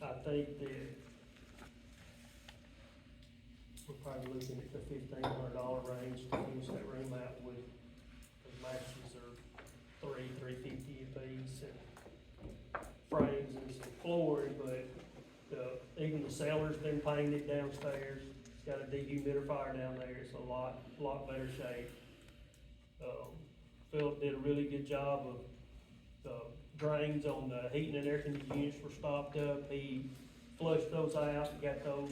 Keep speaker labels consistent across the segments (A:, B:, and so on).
A: I think that we're probably looking at the $1,500 range to finish that room out with, the mattresses are $350 a piece, and frames and some flooring, but, even the cellar's been painted downstairs, it's got a dehumidifier down there, it's a lot better shape. Philip did a really good job of, the drains on the heating and air conditioning units were stopped up, he flushed those out, and got those,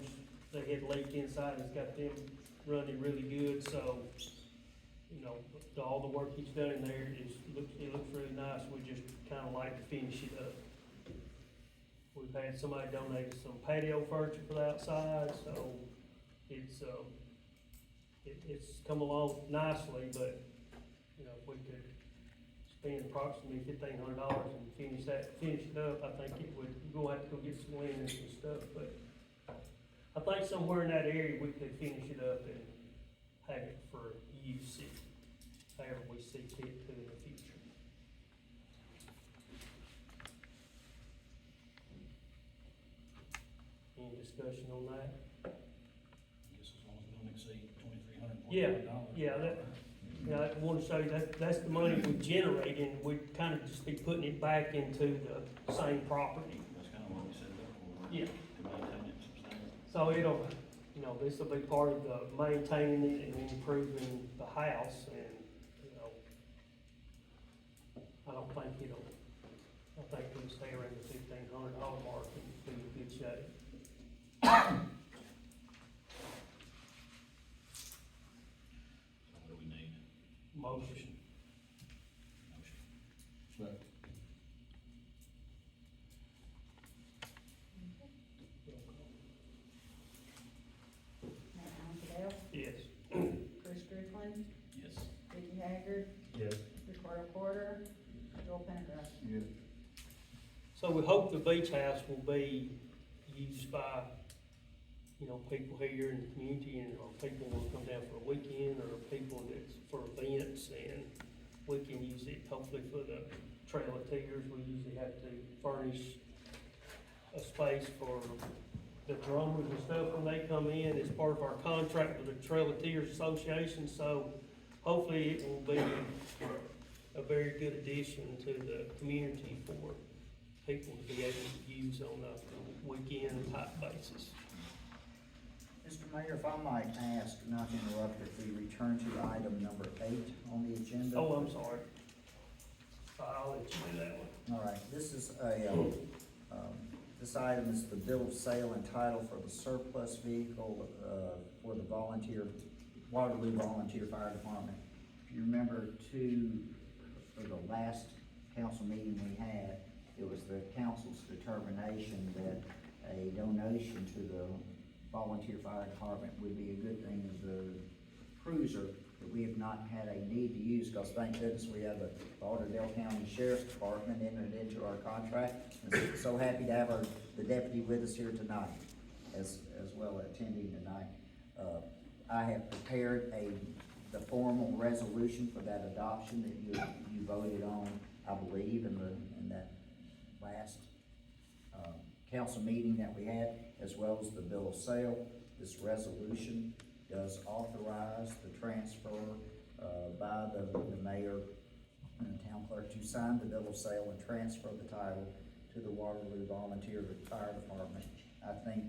A: they had leaked inside, he's got them running really good, so, all the work he's done in there it looks really nice, we just kinda like to finish it up. We've had somebody donate some patio furniture for the outside, so it's come along nicely, but, if we could spend approximately $1,500 and finish it up, I think it would, we're gonna have to go get some linens and stuff, but I think somewhere in that area, we could finish it up and have it for use, however we see fit to in the future. Any discussion on that?
B: I guess as long as it don't exceed $2,340.
A: I want to show you that's the money we generate, and we kind of just be putting it back into the same property.
B: That's kind of what we set it up for.
A: Yeah.
B: To maintain it sustainable.
A: So it'll, this will be part of the maintaining it and improving the house, and, I don't think I think we'll stay around the $1,500 mark and be in good shape.
B: So what do we need?
A: Motion.
B: Motion.
C: Matt Ankadale,
A: Yes.
C: Chris Strickland,
B: Yes.
C: Vicky Haggard,
D: Yes.
C: Ricardo Porter, Joel Pendergrass.
D: Yes.
A: So we hope the beach house will be used by, people here in the community, and or people will come down for a weekend, or people that's for events, and we can use it hopefully for the Trail of Tears. We usually have to furnish a space for the drummers and stuff when they come in. It's part of our contract with the Trail of Tears Association, so hopefully it will be a very good addition to the community for people to be able to use on a weekend type basis.
E: Mr. Mayor, if I might ask, not to interrupt, if we return to item number 8 on the agenda.
A: Oh, I'm sorry. I'll let you do that one.
E: All right, this is this item is the bill of sale and title for the surplus vehicle, for the Waterloo Volunteer Fire Department. If you remember for the last council meeting we had, it was the council's determination that a donation to the volunteer fire department would be a good thing as a cruiser that we have not had a need to use, because thank goodness we have the Lauderdale County Sheriff's Department entered into our contract. And so happy to have the deputy with us here tonight, as well attending tonight. I have prepared the formal resolution for that adoption that you voted on, I believe, in that last council meeting that we had, as well as the bill of sale. This resolution does authorize the transfer by the mayor and the town clerk to sign the bill of sale and transfer the title to the Waterloo Volunteer Fire Department. I think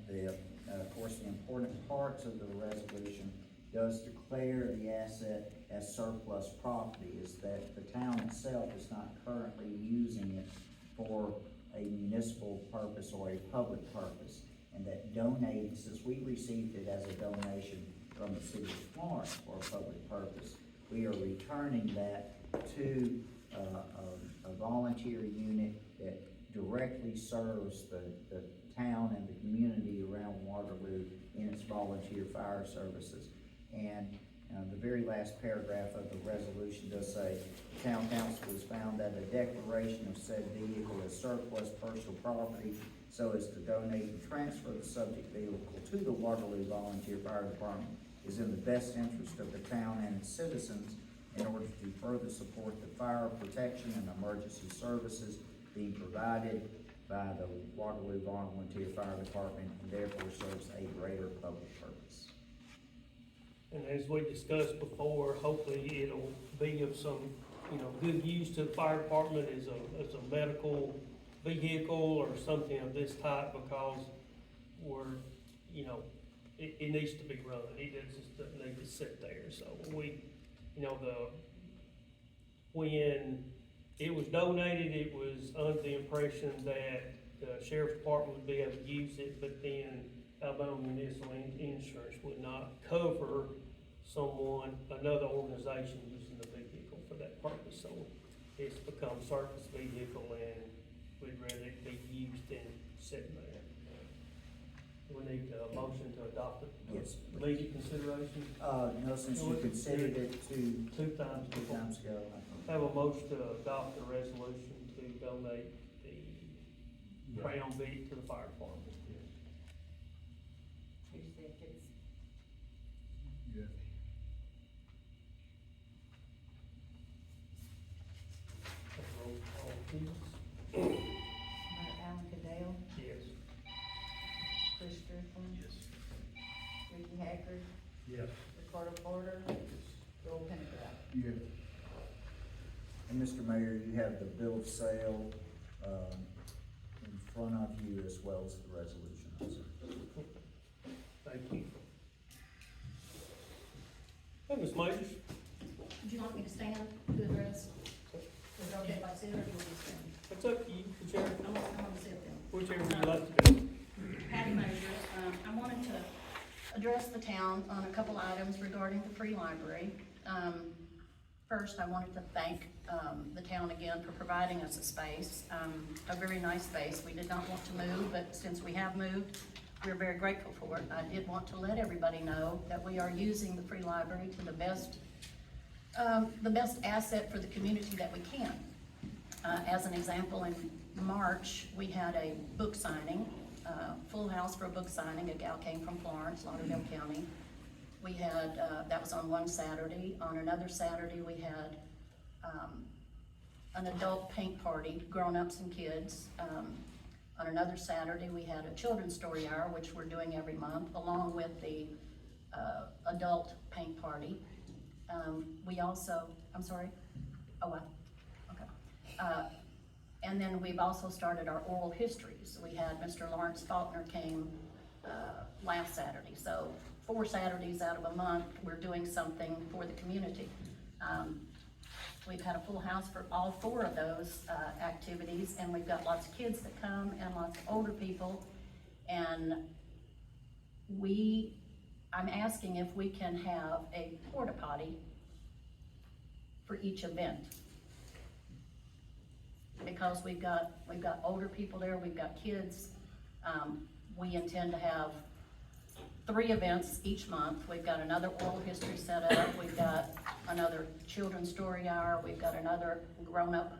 E: of course, the important parts of the resolution does declare the asset as surplus property, is that the town itself is not currently using it for a municipal purpose or a public purpose, and that donating, since we received it as a donation from the city of Florence for a public purpose, we are returning that to a volunteer unit that directly serves the town and the community around Waterloo in its volunteer fire services. And the very last paragraph of the resolution does say, the town council has found that a declaration of said vehicle as surplus personal property so as to donate and transfer the subject vehicle to the Waterloo Volunteer Fire Department is in the best interest of the town and its citizens in order to further support the fire protection and emergency services being provided by the Waterloo Volunteer Fire Department and therefore serves a greater public purpose.
A: And as we discussed before, hopefully it'll be of some, good use to the fire department as a medical vehicle or something of this type, because we're, it needs to be run. It just doesn't need to sit there. So we, when it was donated, it was under the impression that the sheriff's department would be able to use it, but then Alabama Municipal Insurance would not cover another organization using the vehicle for that purpose. So it's become surface vehicle, and we'd rather it be used than sitting there. We need a motion to adopt it.
E: Yes.
A: Immediate consideration,
E: No, since you considered it
A: two times
E: two
A: before.
E: times ago.
A: Have a motion to adopt the resolution to donate the Crown Vic to the fire department.
C: 2 seconds.
B: Yeah.
A: Roll call, please.
C: Alan Cadell,
A: Yes.
C: Chris Strickland,
B: Yes.
C: Ricky Haggard,
B: Yes.
C: Ricardo Porter, Joel Pendergrass.
B: Yeah.
E: And Mr. Mayor, you have the bill of sale, in front of you as well as the resolution also.
A: Thank you. Hey, Ms. Majors?
D: Would you like me to stand to address? Is it okay if I sit or do you want me to stand?
A: It's up to you, whichever,
D: I'm gonna sit then.
A: whichever you like to do.
D: Patty Majors, I wanted to address the town on a couple items regarding the free library. First, I wanted to thank, the town again for providing us a space, a very nice space. We did not want to move, but since we have moved, we're very grateful for it. I did want to let everybody know that we are using the free library to the best asset for the community that we can. As an example, in March, we had a book signing, full house for a book signing. A gal came from Florence, Lauderdale County. We had, that was on one Saturday. On another Saturday, we had an adult paint party, grown-ups and kids. On another Saturday, we had a children's story hour, which we're doing every month, along with the adult paint party. We also, I'm sorry? Oh, okay. And then we've also started our oral histories. We had Mr. Lawrence Faulkner came last Saturday. So 4 Saturdays out of a month, we're doing something for the community. We've had a full house for all 4 of those activities, and we've got lots of kids that come and lots of older people. And I'm asking if we can have a porta potty for each event. Because we've got older people there, we've got kids. We intend to have 3 events each month. We've got another oral history set up, we've got another children's story hour, we've got another grown-up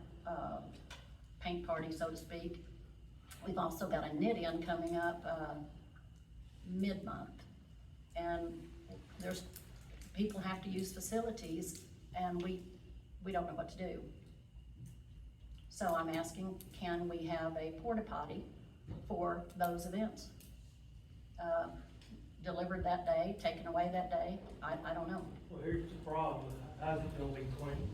D: paint party, so to speak. We've also got a knit-in coming up mid-month. And people have to use facilities, and we don't know what to do. So I'm asking, can we have a porta potty for those events? Delivered that day, taken away that day, I don't know.
A: Well, here's the problem, how's it gonna be cleaned?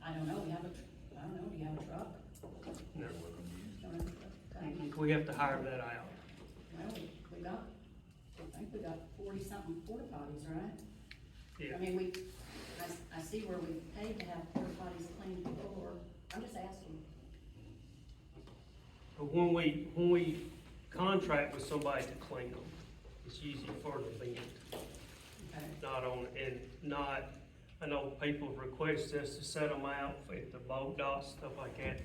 D: I don't know, do you have a truck?
A: No,
D: Don't have a truck. Okay.
A: we have to hire that out.
D: Well, I think we got 40-something porta potties, right?
A: Yeah.
D: I mean, I see where we paid to have porta potties cleaned before, I'm just asking.
A: But when we contract with somebody to clean them, it's usually for the event,
D: Okay.
A: not on, and not, I know people request us to set them out at the boat docks, stuff like that,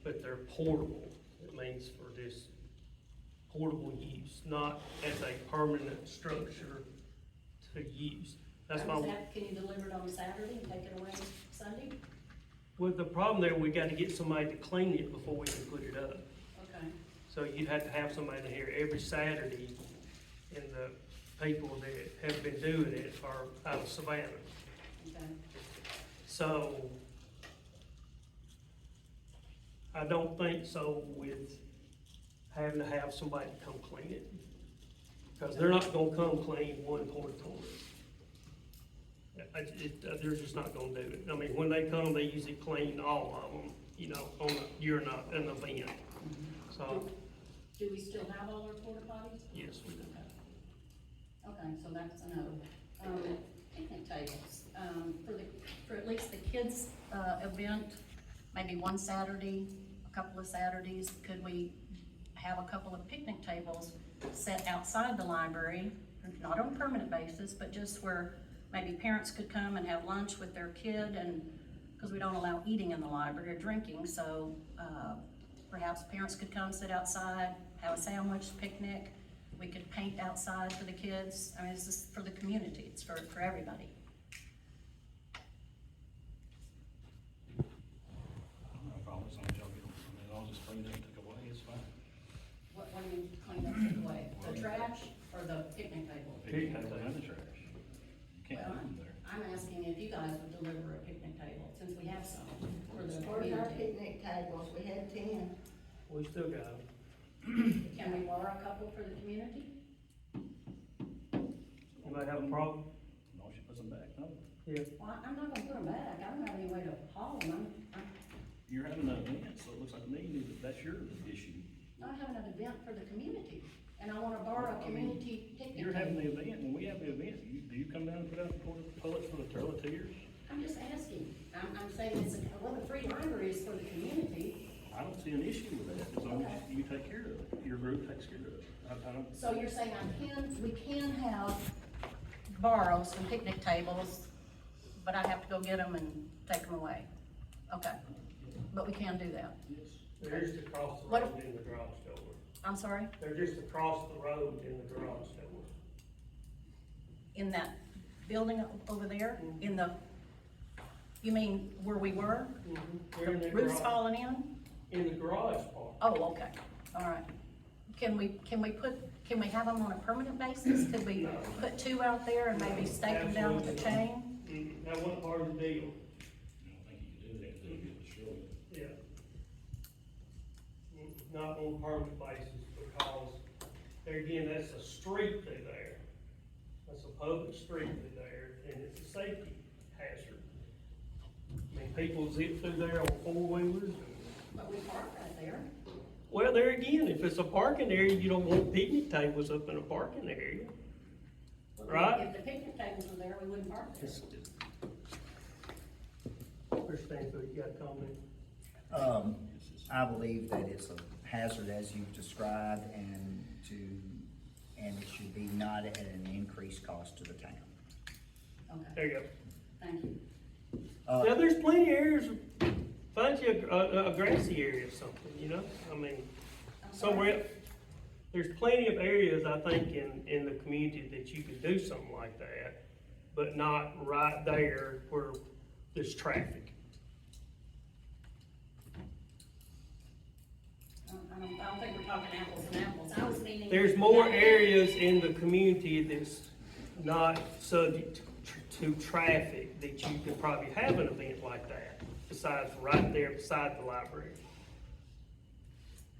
A: but they're portable. It means for this portable use, not as a permanent structure to use. That's why,
D: Can you deliver it on Saturday and take it away Sunday?
A: well, the problem there, we gotta get somebody to clean it before we can put it up.
D: Okay.
A: So you'd have to have somebody here every Saturday, and the people that have been doing it are out of Savannah.
D: Okay.
A: So I don't think so with having to have somebody come clean it. Cause they're not gonna come clean one porta toilet. They're just not gonna do it. I mean, when they come, they usually clean all of them, you know, you're not an event. So,
D: Do we still have all our porta potties?
A: yes, we do.
D: Okay, so that's a no. Picnic tables, for at least the kids' event, maybe one Saturday, a couple of Saturdays, could we have a couple of picnic tables set outside the library? Not on a permanent basis, but just where maybe parents could come and have lunch with their kid, and, because we don't allow eating in the library or drinking, so perhaps parents could come sit outside, have a sandwich, picnic. We could paint outside for the kids. I mean, it's just for the community, it's for everybody.
B: I don't have a problem, as long as y'all get, I mean, I'll just clean it and take away, it's fine.
D: What do you clean up, take away? The trash or the picnic table?
B: Picnic table and the trash. You can't
D: Well,
B: leave them there.
D: I'm asking if you guys would deliver a picnic table, since we have some for the
C: Where's our
D: community.
C: picnic tables? We had 10.
A: We still got them.
D: Can we borrow a couple for the community?
A: Anybody have a problem?
B: No, she puts them back, no.
A: Yeah.
D: Well, I'm not gonna put them back. I don't have any way to haul them.
B: You're having an event, so it looks like to me that that's your issue.
D: I'm having an event for the community, and I wanna borrow a community picnic
B: You're having
D: table.
B: the event, when we have the event, do you come down and put out the toilets for the toileteers?
D: I'm just asking. I'm saying well, the free library is for the community.
B: I don't see an issue with that, as long as you take care of it, your group takes care of it. I don't,
D: So you're saying we can borrow some picnic tables, but I have to go get them and take them away? Okay, but we can do that.
B: yes.
A: They're just across the
D: What
A: road in the garage door.
D: I'm sorry,
A: They're just across the road in the garage door.
D: in that building over there, you mean where we were?
A: They're in
D: The
A: the
D: roof's
A: garage,
D: falling in?
A: in the garage part.
D: Oh, okay, all right. Can we have them on a permanent basis? Could we put two out there and maybe stake them down with a chain?
A: That wasn't part of the deal.
B: I don't think you can do that until you get destroyed.
A: Yeah. Not on a permanent basis, because there again, that's a street through there. That's a public street through there, and it's a safety hazard. I mean, people zip through there on four-wheelers.
D: But we park right there.
A: Well, there again, if it's a parking area, you don't want picnic tables up in a parking area. Right.
D: If the picnic tables were there, we wouldn't park there.
A: Christine, so you got a comment?
E: I believe that it's a hazard as you've described, and it should be not at an increased cost to the town.
D: Okay,
A: There you go.
D: thank you.
A: Now, there's plenty of areas, find you a grassy area or something, you know? I mean,
D: I'm sorry.
A: somewhere else. There's plenty of areas, I think, in the community that you could do something like that, but not right there where there's traffic.
D: I don't think we're talking apples and apples. I was meaning.
A: There's more areas in the community that's not subject to traffic that you could probably have an event like that, besides right there beside the library.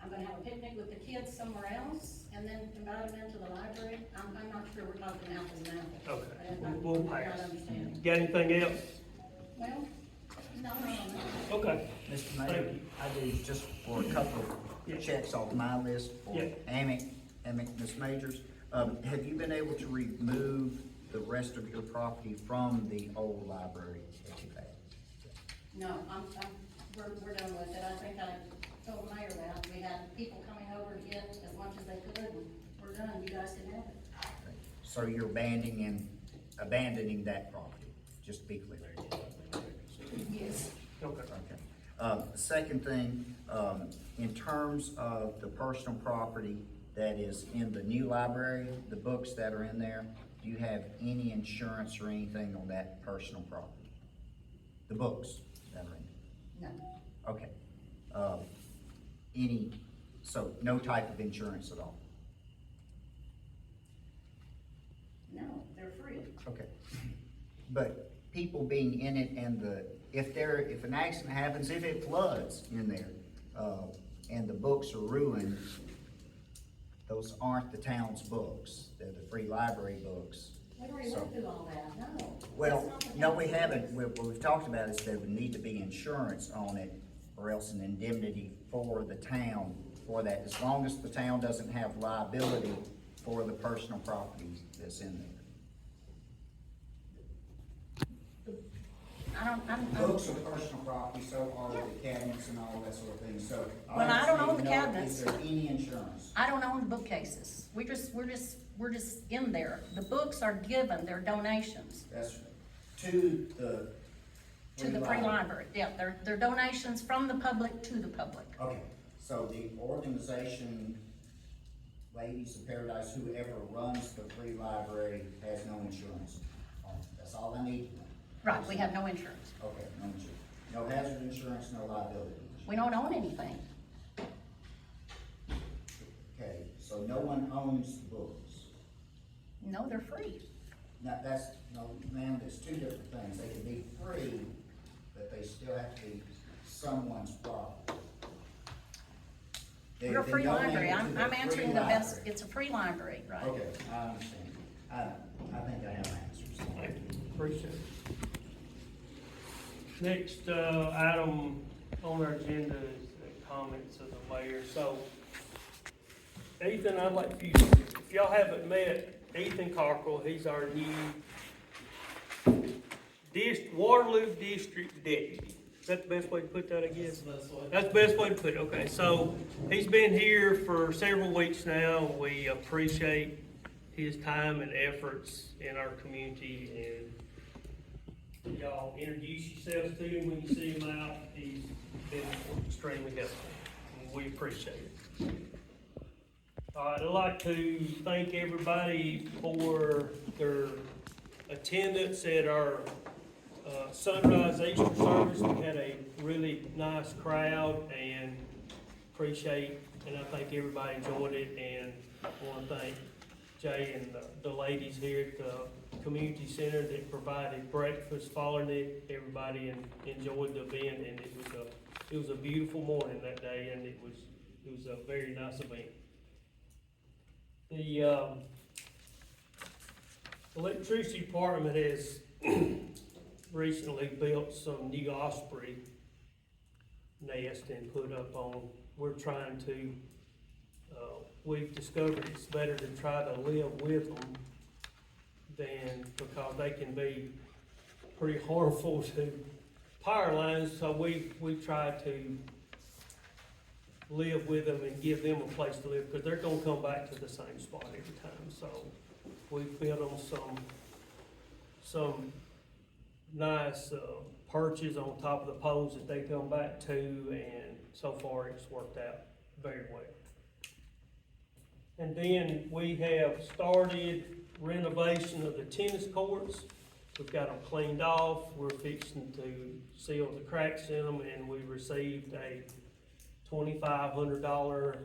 D: I'm gonna have a picnic with the kids somewhere else, and then invite them into the library. I'm not sure we're talking apples and apples.
A: Okay,
D: I'm
A: we'll
D: not
A: pass.
D: understanding.
A: Got anything else?
D: Well, no.
A: Okay.
E: Mr.
A: Thank
E: Mayor,
A: you.
E: I do, just for a couple
A: Yeah.
E: of checks off my list for
A: Yeah.
E: Ms. Majors. Have you been able to remove the rest of your property from the old library that you've had?
D: No, we're done with it. I think I told the mayor that. We had people coming over to get as much as they could, and we're done. You guys can have it.
E: So you're abandoning that property, just to be clear.
D: Yes.
A: Okay.
E: Okay. Second thing, in terms of the personal property that is in the new library, the books that are in there, do you have any insurance or anything on that personal property? The books that are in there?
D: No.
E: Okay. So no type of insurance at all?
D: No, they're free.
E: Okay. But people being in it and if an accident happens, if it floods in there, and the books are ruined, those aren't the town's books, they're the free library books.
C: We already
E: So-
C: went through all that, no.
E: Well,
C: That's not the
E: no, we
C: town's
E: haven't,
C: business.
E: what we've talked about is there would need to be insurance on it, or else an indemnity for the town for that, as long as the town doesn't have liability for the personal property that's in there. Books are personal property, so are the cabinets and all that sort of thing, so.
D: Well, I don't
E: just
D: own
E: need
D: the
E: to know,
D: cabinets.
E: Is there any insurance?
D: I don't own the bookcases. We're just in there. The books are given, they're donations
E: That's to the.
D: to the free library. Yeah, they're donations from the public to the public.
E: Okay, so the organization, Ladies of Paradise, whoever runs the free library has no insurance. That's all I need to know.
D: Right, we have no insurance.
E: Okay, no insurance. No hazard insurance, no liability.
D: We don't own anything.
E: Okay, so no one owns the books.
D: No, they're free.
E: Now, no, ma'am, there's two different things. They can be free, but they still have to be someone's property. They've
D: We're a
E: been
D: free
E: donated
D: library.
E: to
D: I'm
E: the
D: answering
E: free
D: the best,
E: library.
D: it's a free library, right?
E: Okay, I understand. I think I have answers.
A: Thank you, appreciate it. Next, item on our agenda is the comments of the mayor, so Ethan, I'd like for you, if y'all haven't met Ethan Cockrell, he's our new Waterloo District Deputy. Is that the best way to put that, I guess? That's the best way to put it, okay. So, he's been here for several weeks now. We appreciate his time and efforts in our community, and y'all introduce yourselves to him when you see him out. He's been extremely helpful, and we appreciate it. All right, I'd like to thank everybody for their attendance at our Sunrise Easter service. We had a really nice crowd and I think everybody enjoyed it, and I want to thank Jay and the ladies here at the community center that provided breakfast following it. Everybody enjoyed the event, and it was a beautiful morning that day, and it was a very nice event. The electricity department has recently built some new osprey nest and put up on. We're trying to, we've discovered it's better to try to live with them because they can be pretty harmful to power lines. So we try to live with them and give them a place to live, because they're gonna come back to the same spot every time. So we've built them some nice perches on top of the poles that they come back to, and so far it's worked out very well. And then we have started renovation of the tennis courts. We've got them cleaned off. We're fixing to seal the cracks in them, and we received a $2,500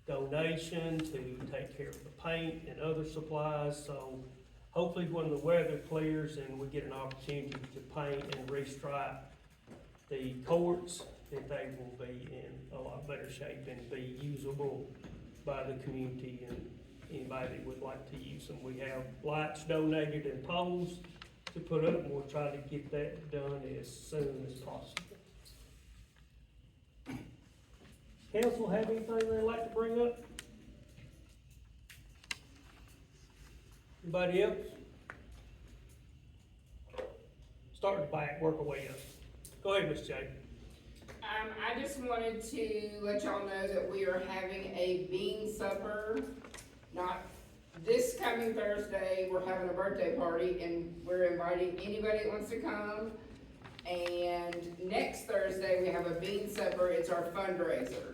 A: donation to take care of the paint and other supplies. So hopefully when the weather clears and we get an opportunity to paint and restripe the courts, that they will be in a lot better shape and be usable by the community and anybody that would like to use them. We have lights donated and poles to put up, and we'll try to get that done as soon as possible. Council have anything they'd like to bring up? Anybody else? Start at the back, work our way up. Go ahead, Ms. J.
F: I just wanted to let y'all know that we are having a bean supper, not this coming Thursday. We're having a birthday party, and we're inviting anybody that wants to come. And next Thursday, we have a bean supper. It's our fundraiser.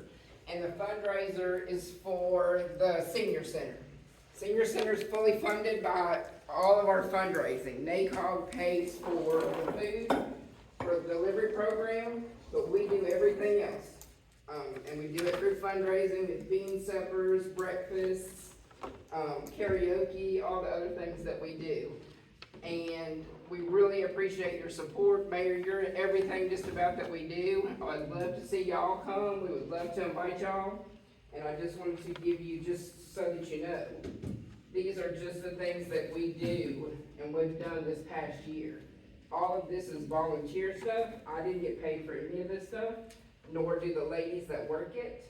F: And the fundraiser is for the senior center. Senior center is fully funded by all of our fundraising. NACOG pays for the food, for the delivery program, but we do everything else. And we do it through fundraising, with bean suppers, breakfasts, karaoke, all the other things that we do. and we really appreciate your support. Mayor, you're in everything just about that we do. I'd love to see y'all come, we would love to invite y'all, and I just wanted to give you, just so that you know, these are just the things that we do and we've done this past year. All of this is volunteer stuff. I didn't get paid for any of this stuff, nor do the ladies that work it.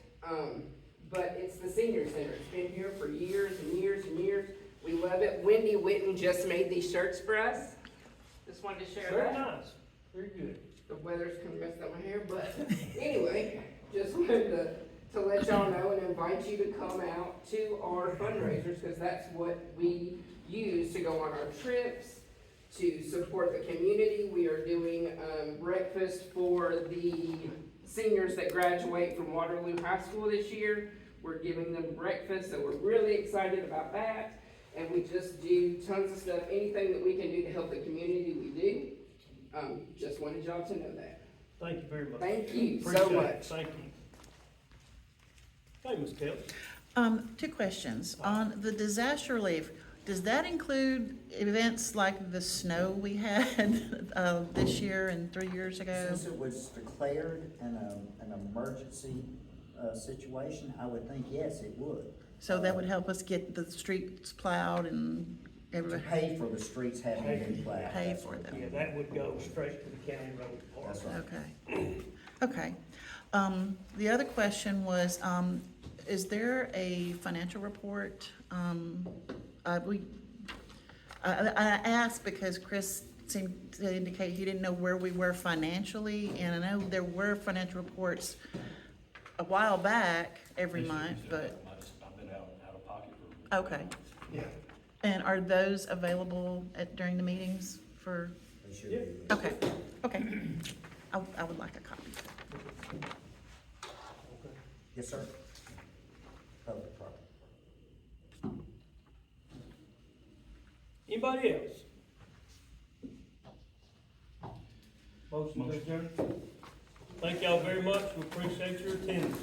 F: But it's the senior center. It's been here for years and years and years. We love it. Wendy Witten just made these shirts for us. Just wanted to share
A: Very
F: that.
A: nice, very good.
F: The weather's kind of messed up my hair, but anyway, just wanted to let y'all know and invite you to come out to our fundraisers, because that's what we use to go on our trips, to support the community. We are doing breakfast for the seniors that graduate from Waterloo High School this year. We're giving them breakfast, so we're really excited about that. And we just do tons of stuff. Anything that we can do to help the community, we do. Just wanted y'all to know that.
A: Thank you very much.
F: Thank you so
A: Appreciate it.
F: much.
A: Thank you. Hey, Ms. Kelly.
G: Two questions. On the disaster relief, does that include events like the snow we had this year and 3 years ago?
E: Since it was declared an emergency situation, I would think yes, it would.
G: So that would help us get the streets plowed and
E: To
G: everybody,
E: pay for the streets having been plowed.
G: pay for them.
A: Yeah, that would go straight to the county road department.
E: That's right.
G: Okay. Okay. The other question was, is there a financial report? I asked because Chris seemed to indicate he didn't know where we were financially, and I know there were financial reports a while back every month, but,
B: I've been out of pocket for.
G: okay.
A: Yeah.
G: And are those available during the meetings for,
E: They should
A: Yeah.
E: be.
G: okay, okay. I would like a copy.
A: Okay.
E: Yes, sir. Public property.
A: Anybody else? Motion to adjourn? Thank y'all very much. We appreciate your attendance.